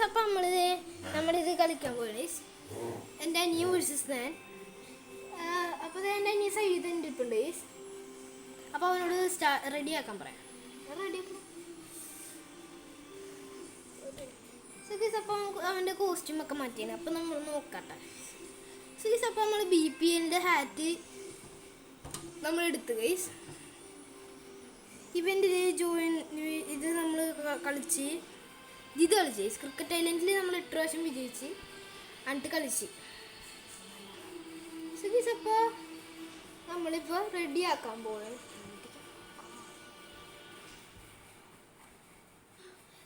അപ്പം നമ്മളിത് കളിക്കാൻ പോയി. എൻ്റെ അനിയൻ വേഴ്സസ് ഞാൻ. അപ്പോൾ എൻ്റെ അനിയൻ സൈഡ് ഇരിപ്പുണ്ട്. അപ്പോൾ അവനോട് റെഡിയാക്കാൻ പറയാം. റെഡിയാക്കണം. സുഖീസ് അപ്പം അവൻ്റെ കോസ്റ്റ്യൂമൊക്കെ മാറ്റിയാണ്. അപ്പം നമ്മൾ നോക്കട്ടെ. സുഖീസ് അപ്പം നമ്മൾ BPLൻ്റെ ഹാറ്റ് നമ്മൾ എടുത്തു ഗൈസ്. ഇവൻ്റെ ഇത് നമ്മൾ കളിച്ച് ക്രിക്കറ്റ് ഐലൻഡിൽ നമ്മൾ 8 പ്രാവശ്യം വിജയിച്ച് എന്നിട്ട് കളിച്ച്. സുഖീസ് അപ്പോൾ നമ്മളിപ്പോൾ റെഡിയാക്കാൻ പോകണം.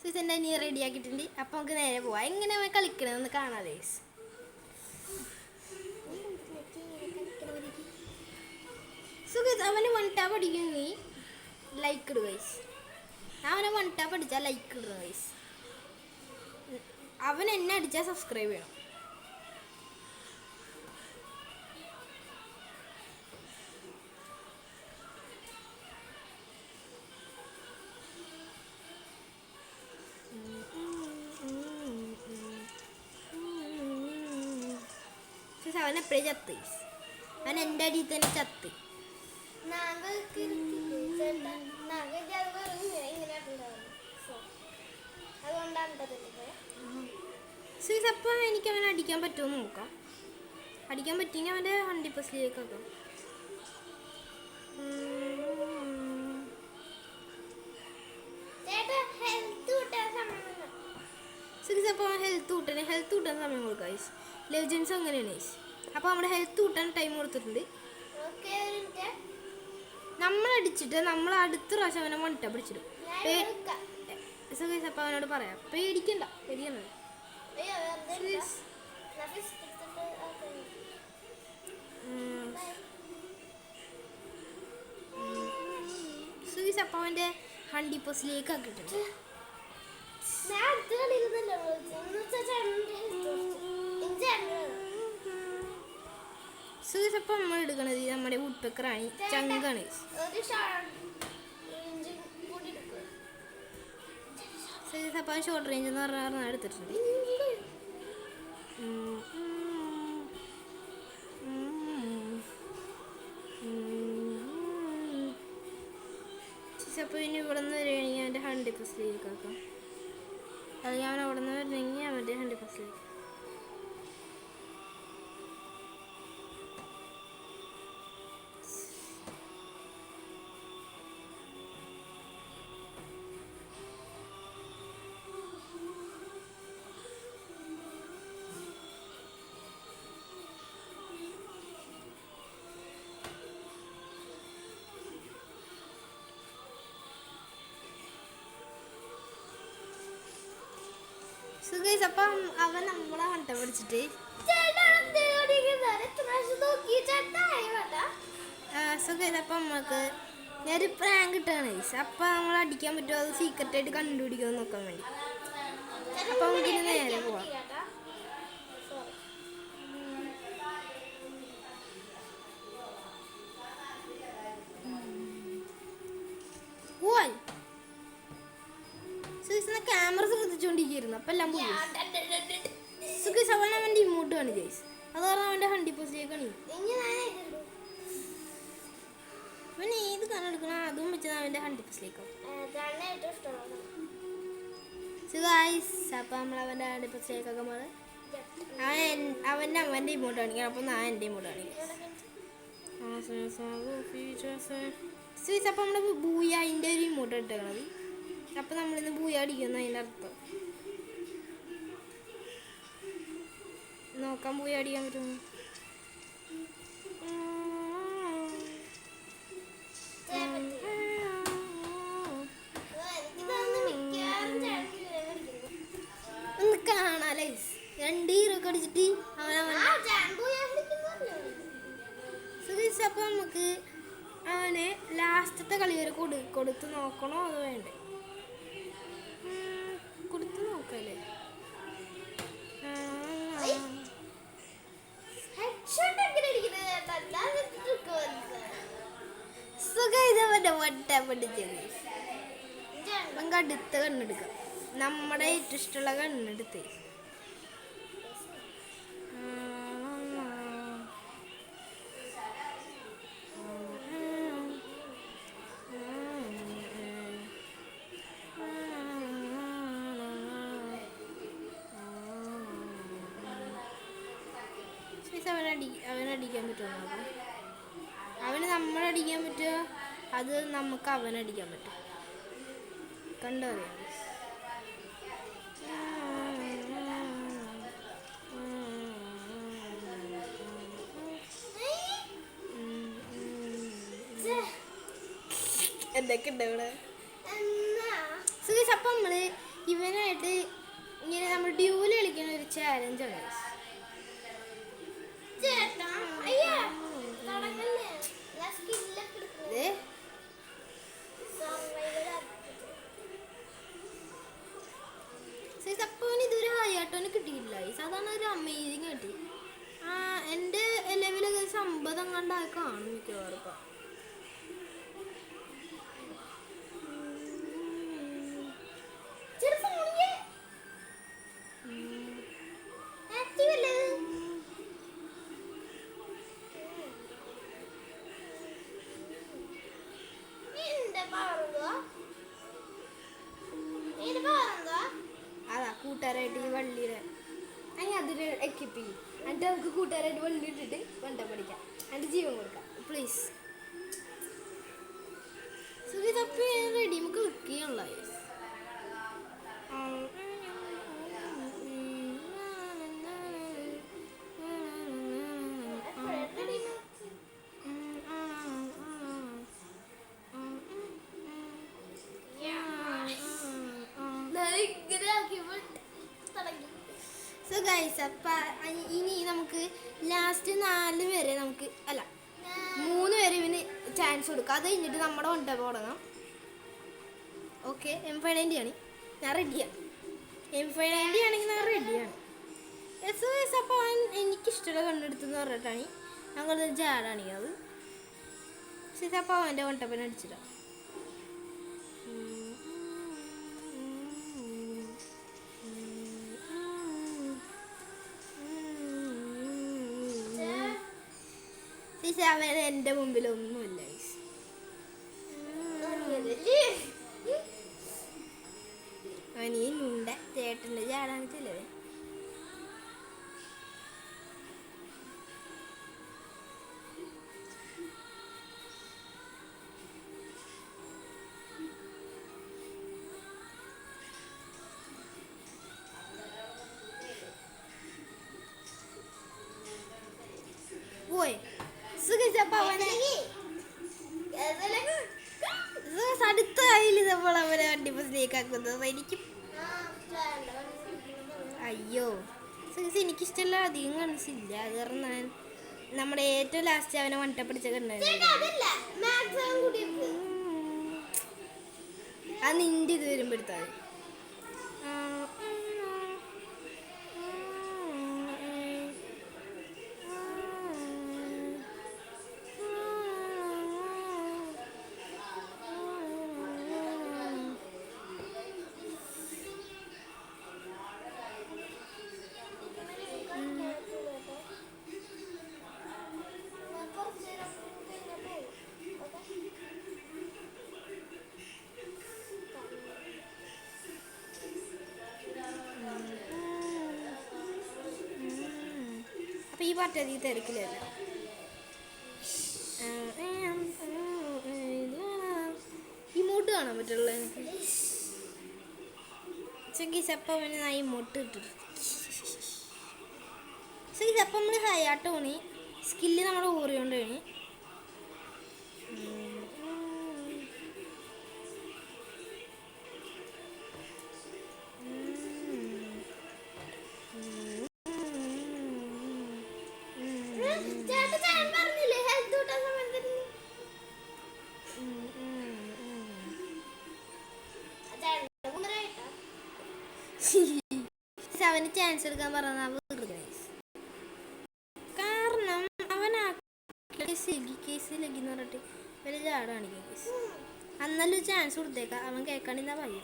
സുഖീസ് എൻ്റെ അനിയൻ റെഡിയാക്കിയിട്ടുണ്ട്. അപ്പോൾ നമുക്ക് നേരെ പോവാം. എങ്ങനെ അവൻ കളിക്കണമെന്ന് കാണാതെ. സുഖീസ് അവന് 1 ടാപ്പ് അടിക്കുമെങ്കിൽ ലൈക്ക് ഇടുക ഗൈസ്. അവനെ 1 ടാപ്പ് അടിച്ചാൽ ലൈക്ക് ഇടുക ഗൈസ്. അവൻ എന്നെ അടിച്ചാൽ സബ്സ്ക്രൈബ് ചെയ്യണം. അവൻ എപ്പോഴും ചത്ത്. അവൻ എൻ്റെ അടിയിൽ തന്നെ ചത്ത്. അപ്പോൾ എനിക്ക് അവനെ അടിക്കാൻ പറ്റുമോ നോക്കാം. അടിക്കാൻ പറ്റിയെങ്കിൽ അവൻ്റെ 100% ആക്കാം. അപ്പോൾ ഹെൽത്ത് കൂട്ടാൻ സമയം കൊടുക്കാം. ലെജൻസ് അങ്ങനെയാണ്. അപ്പോൾ നമ്മുടെ ഹെൽത്ത് കൂട്ടാൻ ടൈം കൊടുത്തിട്ടുണ്ട്. നമ്മളടിച്ചിട്ട് നമ്മൾ അടുത്ത പ്രാവശ്യം അവനെ 1 ടാപ്പ് അടിച്ചിടും. അപ്പോൾ അവനോട് പറയാം, പേടിക്കണ്ട. സുഖീസ് അപ്പോൾ അവൻ്റെ 100% ആക്കിയിട്ടുണ്ട്. സുഖീസ് അപ്പോൾ നമ്മൾ എടുക്കണത് നമ്മുടെ വുഡ്പെക്കറാണ്, ചങ്കാണ്. സുഖീസ് അപ്പോൾ ഷോർട്ട് റേഞ്ച് എന്ന് പറഞ്ഞാൽ എടുത്തിട്ടുണ്ട്. അപ്പോൾ ഇനി ഇവിടെ നിന്ന് വരികയാണെങ്കിൽ അവൻ്റെ 100% ആക്കാം. അല്ലെങ്കിൽ അവൻ അവിടെ നിന്ന് വരണമെങ്കിൽ അവൻ്റെ 100%. സുഖീസ് അപ്പം അവൻ നമ്മളെ 1 ടാപ്പ് അടിച്ചിട്ട് സുഖീസ് അപ്പം നമുക്ക് ഞാനൊരു പ്രാങ്ക് ഇട്ടാണ്. അപ്പം നമ്മൾ അടിക്കാൻ പറ്റുമോ അത് സീക്രട്ടായിട്ട് കണ്ടുപിടിക്കുമെന്ന് നോക്കാൻ വേണ്ടി. അപ്പം നമുക്കിനി നേരെ പോവാം. ക്യാമറ ശ്രദ്ധിച്ചുകൊണ്ടിരിക്കുന്നു. അപ്പം എല്ലാം പോയി. സുഖീസ് അവൻ അവൻ്റെ ഇമോട്ട് ആണ് ഗൈസ്. അത് കാരണം അവൻ്റെ 100% ആണ്. അവൻ ഏത് കണ്ണ് എടുക്കണം അതും വെച്ചാൽ അവൻ്റെ 100% അപ്പം നമ്മൾ അവൻ്റെ 100% ആക്കുമ്പോൾ അവൻ്റെ ഇമോട്ട് കാണിക്കണം. അപ്പം ഞാൻ എൻ്റെ ഇമോട്ട് കാണിക്കാം. സുഖീസ് അപ്പം നമ്മുടെ ബൂയാൻ്റെ ഒരു ഇമോട്ട് ഇട്ടേക്കണത്. അപ്പം നമ്മളിന്ന് ബൂയ അടിക്കുന്ന അതിൻ്റെ അർത്ഥം. നോക്കാം ബൂയ അടിക്കാൻ പറ്റുമോ. ഒന്ന് കാണാല്ലേ 2 ഹീറോ ഒക്കെ അടിച്ചിട്ട് സുഖീസ്. അപ്പം നമുക്ക് അവനെ ലാസ്റ്റത്തെ കളി വരെ കൊടുത്ത് നോക്കണോ അത് വേണ്ടേ? കൊടുത്ത് നോക്കല്ലേ. സുഖം ഇതവൻ്റെ 1 ടാപ്പ് അടിച്ചത്. നമുക്ക് അടുത്ത കണ്ണെടുക്കാം. നമ്മുടെ ഏറ്റവും ഇഷ്ടമുള്ള കണ്ണെടുത്ത് അവനടിക്കാൻ പറ്റുമോ? അവന് നമ്മളടിക്കാൻ പറ്റുമോ? അത് നമുക്ക് അവനടിക്കാൻ പറ്റും. കണ്ടറിയാം. എന്തൊക്കെ ഉണ്ട് ഇവിടെ? അപ്പം നമ്മള് ഇവനായിട്ട് ഇങ്ങനെ നമ്മൾ ഡ്യൂല് കളിക്കുന്ന ഒരു ചാലഞ്ചാണ്. അപ്പോന് ഇതൊരു ഹൈയാട്ടോന് കിട്ടിയിട്ടില്ല. സാധാരണ ഒരു അമേസിങ് കിട്ടി. എൻ്റെ ലെവലൊക്കെ സമ്പതം കണ്ടാൽ കാണും മിക്കവാറും. അതാ കൂട്ടുകാരായിട്ട് ഈ വള്ളിയുടെ അതിൽ എക്യൂപ്പ് ചെയ്യും. എന്നിട്ട് നമുക്ക് കൂട്ടുകാരായിട്ട് വള്ളി ഇട്ടിട്ട് വണ്ട പഠിക്കാം. എന്നിട്ട് ജീവൻ കൊടുക്കാം. പ്ലീസ് സുഖിതപ്പ റെഡി. നമുക്ക് ക്ലിക്ക് ചെയ്യാനുള്ള സോ ഗൈസ്. അപ്പം ഇനി നമുക്ക് ലാസ്റ്റ് 4 വരെ നമുക്ക് 3 വരെ ഇവന് ചാൻസ് കൊടുക്കാം. അത് കഴിഞ്ഞിട്ട് നമ്മുടെ വണ്ട തുടങ്ങാം. ഓക്കെ, M590 ആണ്. ഞാൻ റെഡിയാണ്. M590 ആണെങ്കിൽ ഞാൻ റെഡിയാണ്. അപ്പോൾ അവൻ എനിക്കിഷ്ടമുള്ള കണ്ടെടുത്തെന്ന് പറഞ്ഞിട്ടാണ് ഞങ്ങളൊരു ജാടാണെങ്കിൽ അത്. അപ്പോൾ അവൻ്റെ വണ്ടപ്പനെ അടിച്ചിടാം. അവൻ എൻ്റെ മുമ്പിലൊന്നുമില്ല. അവൻ ഈ നുണ്ട ചേട്ടൻ്റെ ചാടാണിച്ചല്ലേ. പോയി അടുത്ത കയ്യിൽ നമ്മൾ അവരെ വണ്ടി ബസ്സിലേക്കാക്കുന്നത്. എനിക്കും അയ്യോ എനിക്കിഷ്ടമല്ല. അധികം കാണിച്ചില്ല. അത് കാരണം നമ്മുടെ ഏറ്റവും ലാസ്റ്റ് അവനെ വണ്ടപ്പിടിച്ച കണ്ടായിരുന്നു. അത് നിന്റെ ഇത് വരുമ്പോഴത്തെ ഈ പാട്ട് അധികം തിരക്കിലല്ല. ഇമോട്ട് കാണാൻ പറ്റുള്ള എനിക്ക്. അപ്പം അവന് ഞാൻ ഇമോട്ട് ഇട്ടിട്ട് അപ്പം നമ്മൾ ഹയാട്ടോണി സ്കില്ല് നമ്മുടെ ഓറിയോണ്ടാണ്. അവന് ചാൻസ് എടുക്കാൻ പറഞ്ഞ കാരണം അവൻ കേസിലെന്ന് പറഞ്ഞിട്ട് വലിയ ചാടാണ് കേസ്. അന്നല്ല ചാൻസ് കൊടുത്തേക്കാം. അവൻ കേൾക്കണില്ല പയ്യ.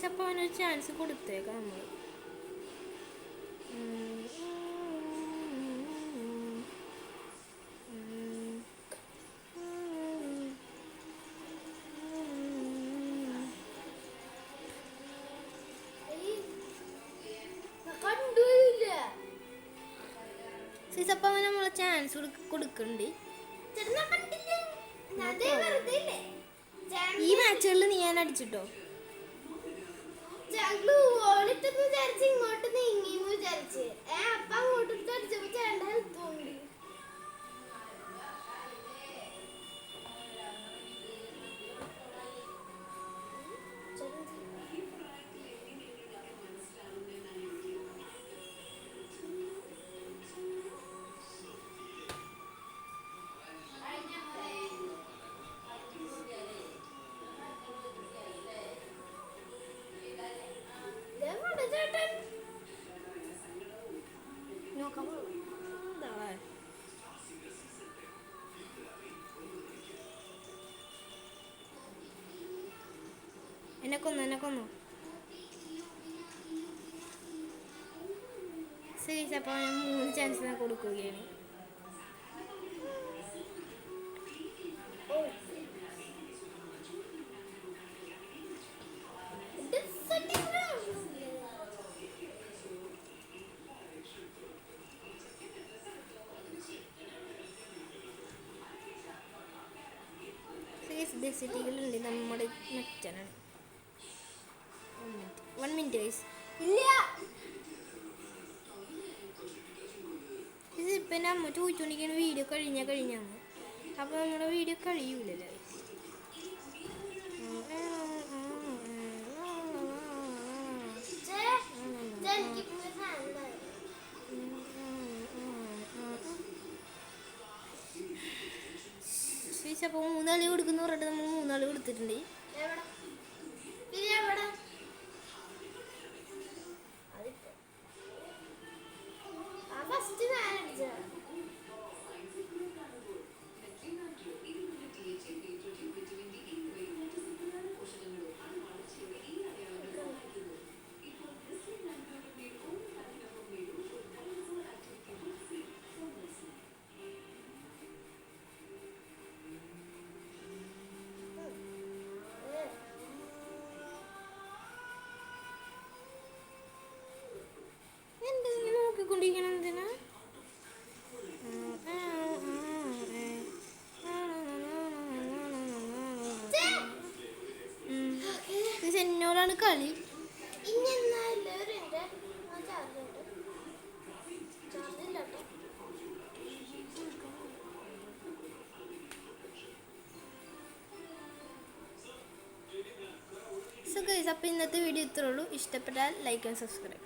അപ്പോൾ അവനൊരു ചാൻസ് കൊടുത്തേക്കാം നമ്മൾ. അപ്പോൾ അവൻ നമ്മളെ ചാൻസ് കൊടുക്കണ്ട്. ഈ മാച്ചുകളിൽ നീ ഞാൻ അടിച്ചിട്ടോ. ഇങ്ങോട്ട് നീങ്ങി വിചാരിച്ച് അപ്പൊ അങ്ങോട്ട് അടിച്ചപ്പോ ചേട്ടൻ ഹെൽത്ത് തോന്നി. എന്നെ കൊന്നു. ശരി, അപ്പോൾ ഞാൻ 3 ചാൻസ് കൊടുക്കുകയാണ്. ഡെസിറ്റികളുണ്ട് നമ്മുടെ മറ്റനാണ്. 1 മിനിറ്റ് ഗൈസ്. ഇല്ല, ഇതിപ്പോൾ എൻ്റെ അമ്മ ചോദിച്ചുകൊണ്ടിരിക്കുന്ന വീഡിയോ കഴിഞ്ഞാന്ന്. അപ്പോൾ നമ്മുടെ വീഡിയോ കഴിയൂലല്ലോ. അപ്പോൾ 3 കളി കൊടുക്കുന്നു പറഞ്ഞിട്ട് നമ്മൾ 3 കളി കൊടുത്തിട്ടുണ്ട്. എന്നോടാണ് കളി. സോ ഗൈസ്, അപ്പോൾ ഇന്നത്തെ വീഡിയോ ഇത്രേ ഉള്ളൂ. ഇഷ്ടപ്പെട്ടാൽ ലൈക്ക് ആൻഡ് സബ്സ്ക്രൈബ്.